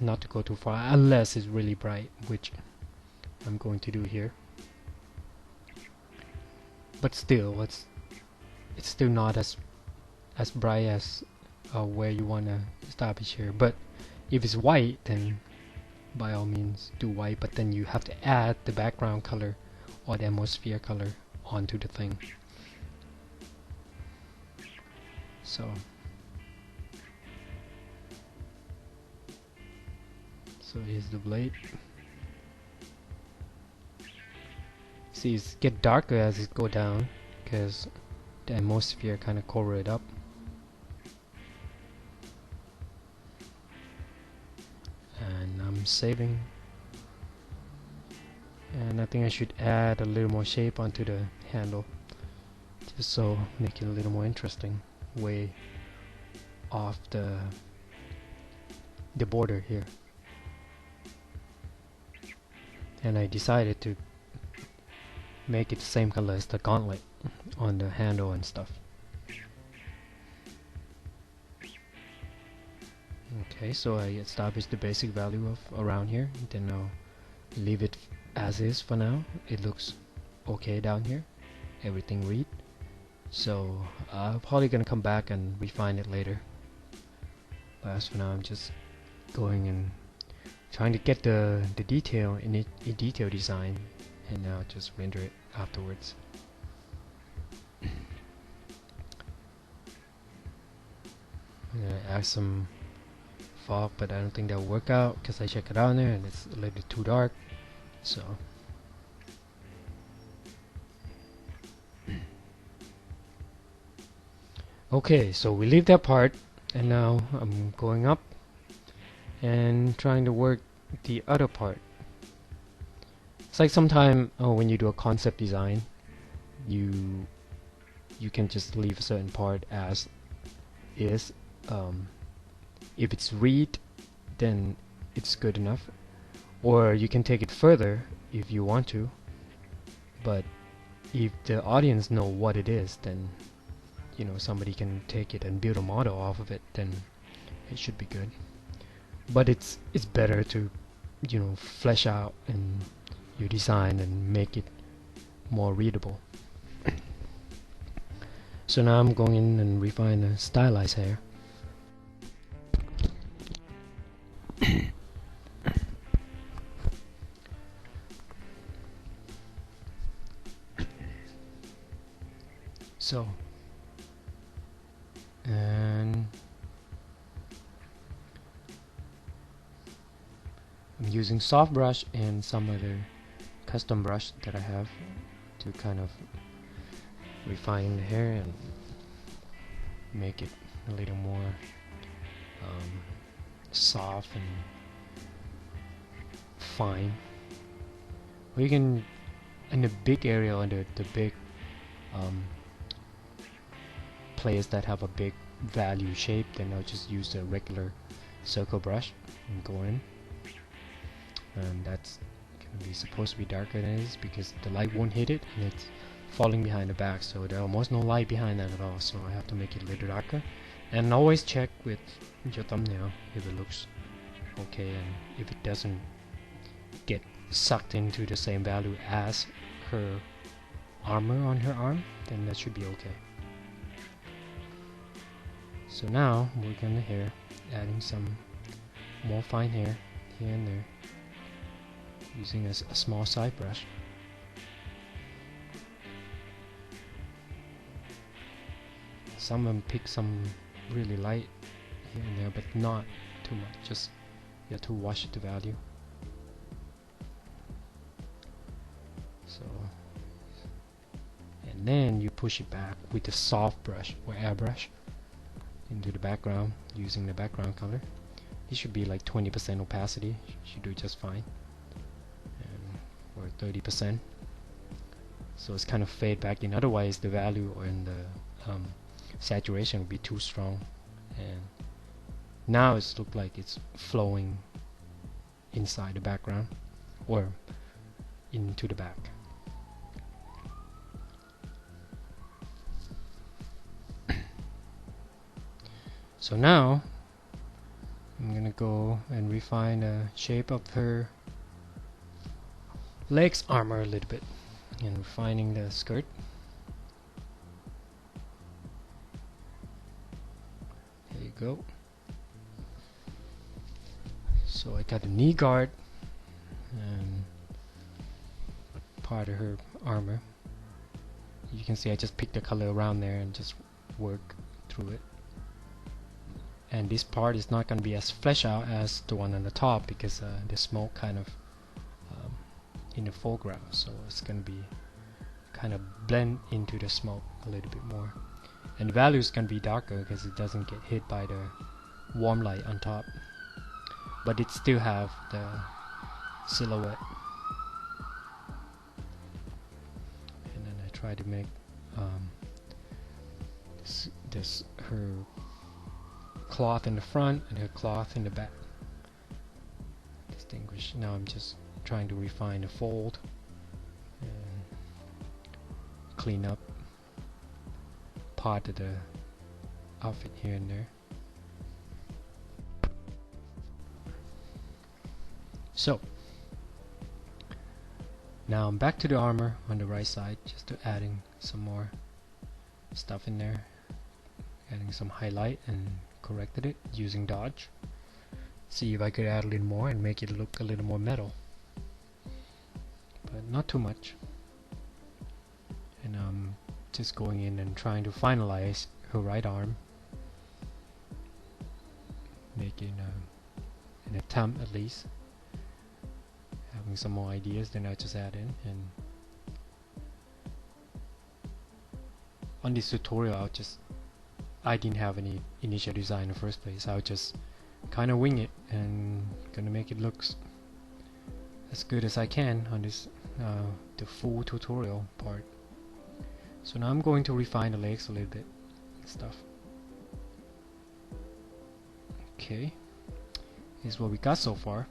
not to go too far unless it's really bright, which I'm going to do here. But still, it's still not as bright as where you want to establish here. But if it's white, then by all means do white, but then you have to add the background color or the atmosphere color onto the thing. So here's the blade. See, it's get darker as it go down because the atmosphere kind of cover it up. And I'm saving, and I think I should add a little more shape onto the handle, just so make it a little more interesting, way off the border here. And I decided to make it the same color as the gauntlet on the handle and stuff. Okay, so I established the basic value of around here, then I'll leave it as is for now. It looks okay down here, everything read. So I'm probably gonna come back and refine it later, but as for now I'm just going and trying to get the detail in it, detail design, and now just render it afterwards. I'm gonna add some fog, but I don't think that'll work out because I checked it out there and it's a little bit too dark. So okay, so we leave that part, and now I'm going up and trying to work the other part. It's like sometimes when you do a concept design, you can just leave a certain part as is. If it's read, then it's good enough, or you can take it further if you want to. But if the audience know what it is, then you know somebody can take it and build a model off of it, then it should be good. But it's better to, you know, flesh out and your design and make it more readable. So now I'm going in and refine the stylized hair. So, and I'm using soft brush and some other custom brush that I have to kind of refine the hair and make it a little more soft and fine. Or you can, in the big area, under the big players that have a big value shape, then I'll just use a regular circle brush and go in. And that's gonna be supposed to be darker than it is because the light won't hit it and it's falling behind the back, so there's almost no light behind that at all, so I have to make it a little darker. And always check with your thumbnail if it looks okay, and if it doesn't get sucked into the same value as her armor on her arm, then that should be okay. So now work on the hair, adding some more fine hair here and there, using a small side brush. Some of them pick some really light here and there, but not too much, just you have to wash the value. So, and then you push it back with the soft brush or airbrush into the background using the background color. It should be like 20% opacity, should do just fine, and, or 30%. So it's kind of fade back in, otherwise the value or in the saturation would be too strong. And now it's look like it's flowing inside the background or into the back. So now I'm gonna go and refine the shape of her legs armor a little bit, and refining the skirt. There you go. So I got the knee guard and part of her armor. You can see I just picked the color around there and just work through it. And this part is not going to be as fleshed out as the one on the top, because the smoke kind of in the foreground, so it's going to be kind of blend into the smoke a little bit more. And the value is going to be darker because it doesn't get hit by the warm light on top, but it still have the silhouette. And then I try to make this her cloth in the front and her cloth in the back distinguish. Now I'm just trying to refine the fold and clean up part of the outfit here and there. So now I'm back to the armor on the right side, just to adding some more stuff in there, adding some highlight, and corrected it using dodge. See if I could add a little more and make it look a little more metal, but not too much. And I'm just going in and trying to finalize her right arm, making an attempt at least, having some more ideas. Then I just add in. And on this tutorial I didn't have any initial design in the first place. I would just kind of wing it and gonna make it look as good as I can on this the full tutorial part. So now I'm going to refine the legs a little bit and stuff. Okay, here's what we got so far.